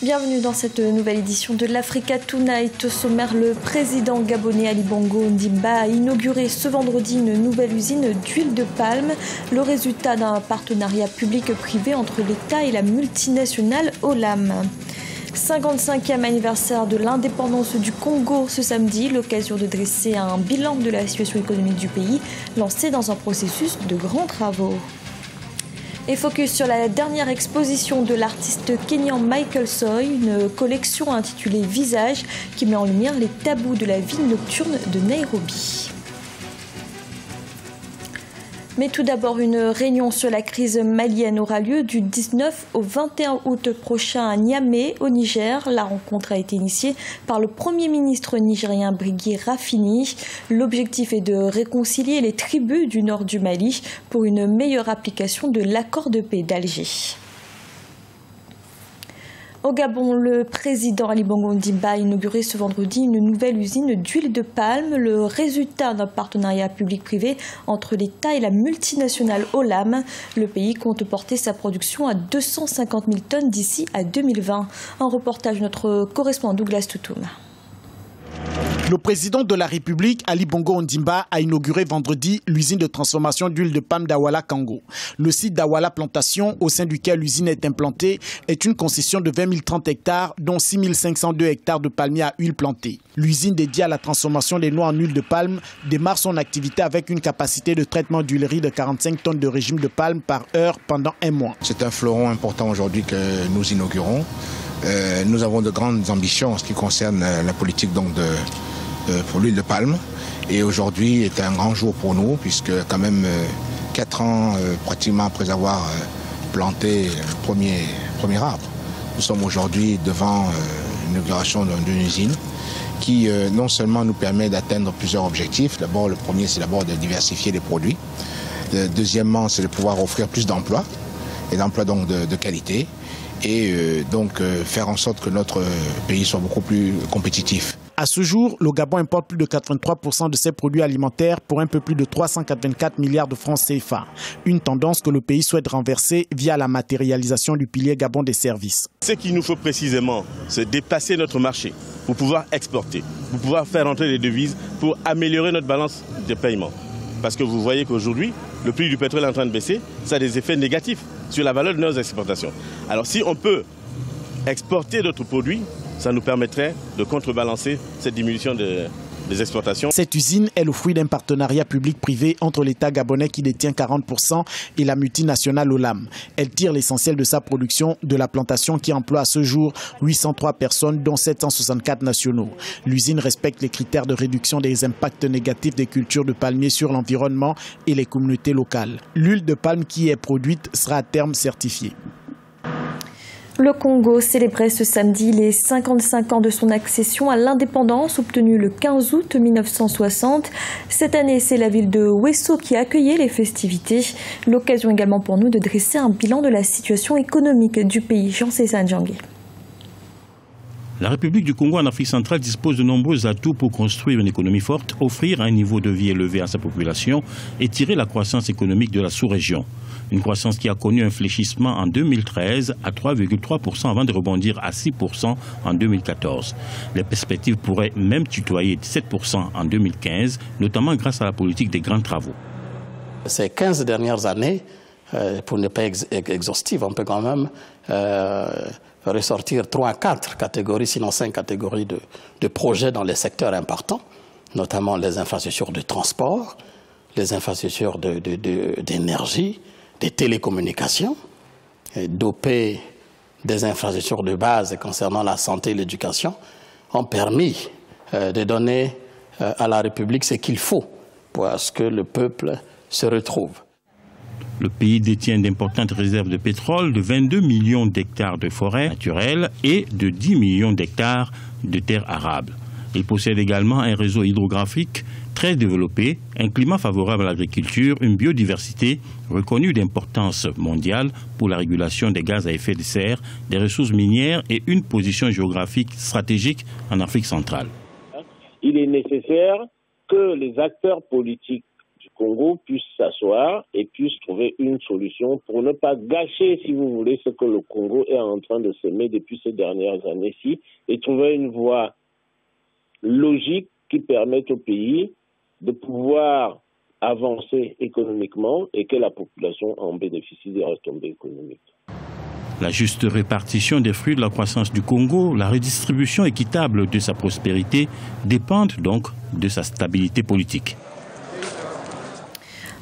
Bienvenue dans cette nouvelle édition de l'Africa Tonight. Au sommaire, le président gabonais Ali Bongo Ondimba a inauguré ce vendredi une nouvelle usine d'huile de palme, le résultat d'un partenariat public-privé entre l'État et la multinationale Olam. 55e anniversaire de l'indépendance du Congo ce samedi, l'occasion de dresser un bilan de la situation économique du pays, lancé dans un processus de grands travaux. Et focus sur la dernière exposition de l'artiste kényan Michael Soy, une collection intitulée Visage qui met en lumière les tabous de la vie nocturne de Nairobi. Mais tout d'abord, une réunion sur la crise malienne aura lieu du 19 au 21 août prochain à Niamey, au Niger. La rencontre a été initiée par le Premier ministre nigérien Brigui Rafini. L'objectif est de réconcilier les tribus du nord du Mali pour une meilleure application de l'accord de paix d'Alger. Au Gabon, le président Ali Bongo Ondimba a inauguré ce vendredi une nouvelle usine d'huile de palme, le résultat d'un partenariat public-privé entre l'État et la multinationale Olam. Le pays compte porter sa production à 250 000 tonnes d'ici à 2020. Un reportage de notre correspondant Douglas Toutoum. Le président de la République, Ali Bongo Ondimba, a inauguré vendredi l'usine de transformation d'huile de palme d'Awala Kango. Le site d'Awala Plantation, au sein duquel l'usine est implantée, est une concession de 20 030 hectares, dont 6 502 hectares de palmiers à huile plantés. L'usine dédiée à la transformation des noix en huile de palme démarre son activité avec une capacité de traitement d'huilerie de 45 tonnes de régime de palme par heure pendant un mois. C'est un fleuron important aujourd'hui que nous inaugurons. Nous avons de grandes ambitions en ce qui concerne la politique pour l'huile de palme. Et aujourd'hui est un grand jour pour nous, puisque quand même 4 ans pratiquement après avoir planté le premier arbre, nous sommes aujourd'hui devant l'inauguration d'une usine qui non seulement nous permet d'atteindre plusieurs objectifs. D'abord, le premier, c'est d'abord de diversifier les produits. Deuxièmement, c'est de pouvoir offrir plus d'emplois, et d'emplois donc de qualité, et donc faire en sorte que notre pays soit beaucoup plus compétitif. À ce jour, le Gabon importe plus de 83% de ses produits alimentaires pour un peu plus de 384 milliards de francs CFA. Une tendance que le pays souhaite renverser via la matérialisation du pilier Gabon des services. Ce qu'il nous faut précisément, c'est dépasser notre marché pour pouvoir exporter, pour pouvoir faire entrer les devises, pour améliorer notre balance de paiement. Parce que vous voyez qu'aujourd'hui, le prix du pétrole est en train de baisser, ça a des effets négatifs sur la valeur de nos exportations. Alors si on peut exporter d'autres produits, ça nous permettrait de contrebalancer cette diminution des exportations. Cette usine est le fruit d'un partenariat public-privé entre l'État gabonais qui détient 40% et la multinationale Olam. Elle tire l'essentiel de sa production de la plantation qui emploie à ce jour 803 personnes, dont 764 nationaux. L'usine respecte les critères de réduction des impacts négatifs des cultures de palmiers sur l'environnement et les communautés locales. L'huile de palme qui est produite sera à terme certifiée. Le Congo célébrait ce samedi les 55 ans de son accession à l'indépendance obtenue le 15 août 1960. Cette année, c'est la ville de Wesso qui a accueilli les festivités. L'occasion également pour nous de dresser un bilan de la situation économique du pays. Jean-César Djangé. La République du Congo en Afrique centrale dispose de nombreux atouts pour construire une économie forte, offrir un niveau de vie élevé à sa population et tirer la croissance économique de la sous-région. Une croissance qui a connu un fléchissement en 2013 à 3,3% avant de rebondir à 6% en 2014. Les perspectives pourraient même tutoyer 17% en 2015, notamment grâce à la politique des grands travaux. Ces 15 dernières années, pour ne pas être exhaustive, on peut quand même ressortir 3 à 4 catégories, sinon 5 catégories de projets dans les secteurs importants, notamment les infrastructures de transport, les infrastructures d'énergie, des télécommunications, doper des infrastructures de base concernant la santé et l'éducation, ont permis de donner à la République ce qu'il faut pour ce que le peuple se retrouve. Le pays détient d'importantes réserves de pétrole, de 22 millions d'hectares de forêts naturelles et de 10 millions d'hectares de terres arables. Il possède également un réseau hydrographique très développé, un climat favorable à l'agriculture, une biodiversité reconnue d'importance mondiale pour la régulation des gaz à effet de serre, des ressources minières et une position géographique stratégique en Afrique centrale. Il est nécessaire que les acteurs politiques du Congo puisse s'asseoir et puisse trouver une solution pour ne pas gâcher, si vous voulez, ce que le Congo est en train de semer depuis ces dernières années-ci et trouver une voie logique qui permette au pays de pouvoir avancer économiquement et que la population en bénéficie des retombées économiques. La juste répartition des fruits de la croissance du Congo, la redistribution équitable de sa prospérité dépendent donc de sa stabilité politique.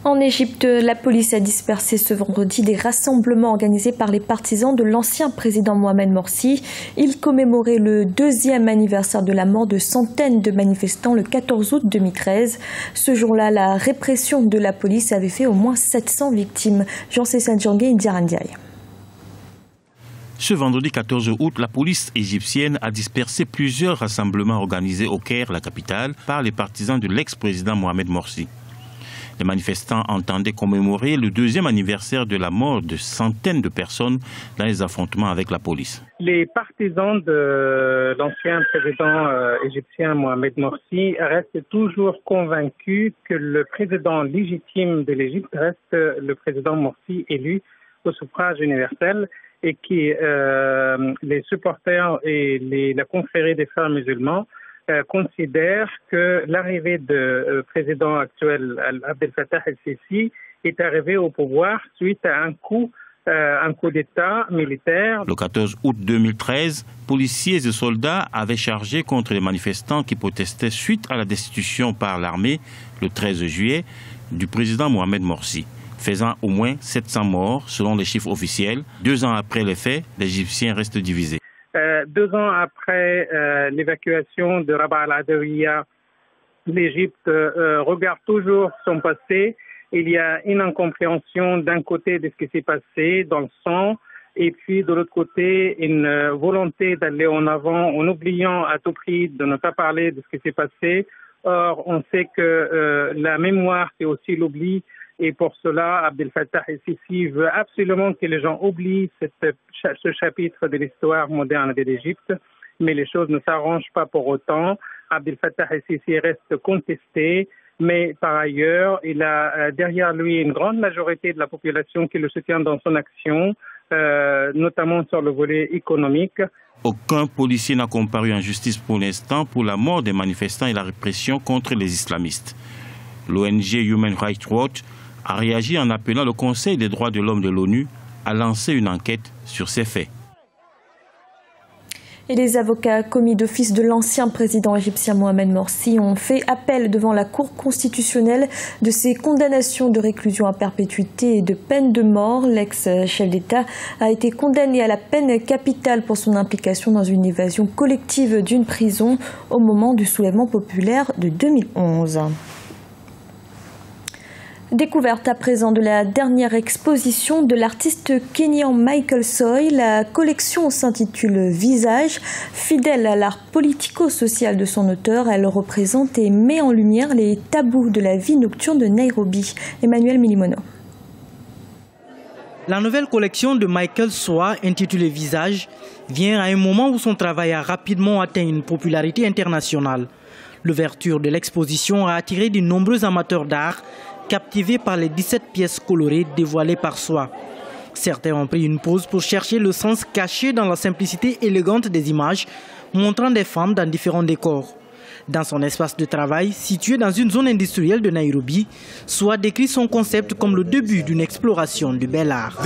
En Égypte, la police a dispersé ce vendredi des rassemblements organisés par les partisans de l'ancien président Mohamed Morsi. Ils commémoraient le 2e anniversaire de la mort de centaines de manifestants le 14 août 2013. Ce jour-là, la répression de la police avait fait au moins 700 victimes. Jean-César Djangé et Ndiarandiaï. Ce vendredi 14 août, la police égyptienne a dispersé plusieurs rassemblements organisés au Caire, la capitale, par les partisans de l'ex-président Mohamed Morsi. Les manifestants entendaient commémorer le 2e anniversaire de la mort de centaines de personnes dans les affrontements avec la police. Les partisans de l'ancien président égyptien Mohamed Morsi restent toujours convaincus que le président légitime de l'Égypte reste le président Morsi élu au suffrage universel et que les supporters et la confrérie des frères musulmans considère que l'arrivée du président actuel Abdel Fattah el-Sisi est arrivé au pouvoir suite à un coup d'État militaire. Le 14 août 2013, policiers et soldats avaient chargé contre les manifestants qui protestaient suite à la destitution par l'armée, le 13 juillet, du président Mohamed Morsi, faisant au moins 700 morts selon les chiffres officiels. 2 ans après les faits, les Égyptiens restent divisés. 2 ans après l'évacuation de Rabaa al-Adawiya, l'Égypte regarde toujours son passé. Il y a une incompréhension d'un côté de ce qui s'est passé dans le sang et puis de l'autre côté une volonté d'aller en avant en oubliant à tout prix de ne pas parler de ce qui s'est passé. Or, on sait que la mémoire, c'est aussi l'oubli. Et pour cela, Abdel Fattah el-Sisi veut absolument que les gens oublient ce chapitre de l'histoire moderne de l'Égypte. Mais les choses ne s'arrangent pas pour autant. Abdel Fattah el-Sisi reste contesté. Mais par ailleurs, il a derrière lui une grande majorité de la population qui le soutient dans son action, notamment sur le volet économique. Aucun policier n'a comparu en justice pour l'instant pour la mort des manifestants et la répression contre les islamistes. L'ONG Human Rights Watch a réagi en appelant le Conseil des droits de l'homme de l'ONU à lancer une enquête sur ces faits. Et les avocats commis d'office de l'ancien président égyptien Mohamed Morsi ont fait appel devant la Cour constitutionnelle de ces condamnations de réclusion à perpétuité et de peine de mort. L'ex-chef d'État a été condamné à la peine capitale pour son implication dans une évasion collective d'une prison au moment du soulèvement populaire de 2011. Découverte à présent de la dernière exposition de l'artiste kényan Michael Soy. La collection s'intitule Visage. Fidèle à l'art politico-social de son auteur, elle représente et met en lumière les tabous de la vie nocturne de Nairobi. Emmanuel Milimono. La nouvelle collection de Michael Soy, intitulée Visage, vient à un moment où son travail a rapidement atteint une popularité internationale. L'ouverture de l'exposition a attiré de nombreux amateurs d'art, captivés par les 17 pièces colorées dévoilées par Soy. Certains ont pris une pause pour chercher le sens caché dans la simplicité élégante des images, montrant des femmes dans différents décors. Dans son espace de travail, situé dans une zone industrielle de Nairobi, Soy décrit son concept comme le début d'une exploration du bel art.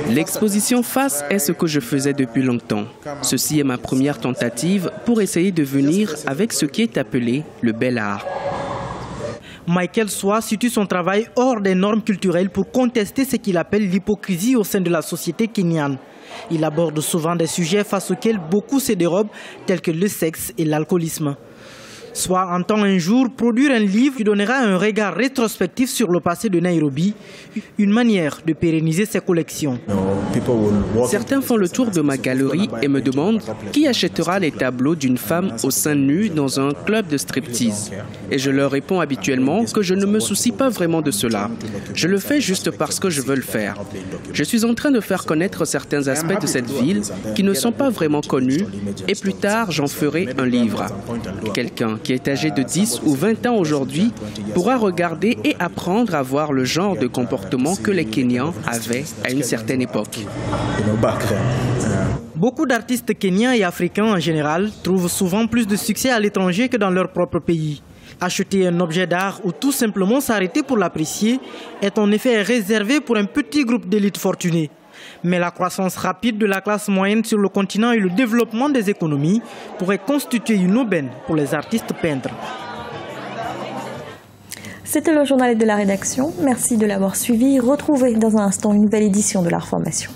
L'exposition Face est ce que je faisais depuis longtemps. Ceci est ma première tentative pour essayer de venir avec ce qui est appelé le bel art. Michael Soy situe son travail hors des normes culturelles pour contester ce qu'il appelle l'hypocrisie au sein de la société kenyane. Il aborde souvent des sujets face auxquels beaucoup se dérobent, tels que le sexe et l'alcoolisme. Soy entend un jour produire un livre qui donnera un regard rétrospectif sur le passé de Nairobi, une manière de pérenniser ses collections. Certains font le tour de ma galerie et me demandent qui achètera les tableaux d'une femme au sein nu dans un club de striptease. Et je leur réponds habituellement que je ne me soucie pas vraiment de cela. Je le fais juste parce que je veux le faire. Je suis en train de faire connaître certains aspects de cette ville qui ne sont pas vraiment connus et plus tard j'en ferai un livre. Quelqu'un qui est âgé de 10 ou 20 ans aujourd'hui, pourra regarder et apprendre à voir le genre de comportement que les Kenyans avaient à une certaine époque. Beaucoup d'artistes kenyans et africains en général trouvent souvent plus de succès à l'étranger que dans leur propre pays. Acheter un objet d'art ou tout simplement s'arrêter pour l'apprécier est en effet réservé pour un petit groupe d'élites fortunées. Mais la croissance rapide de la classe moyenne sur le continent et le développement des économies pourraient constituer une aubaine pour les artistes peintres. C'était le journal de la rédaction. Merci de l'avoir suivi. Retrouvez dans un instant une nouvelle édition de l'Art Formation.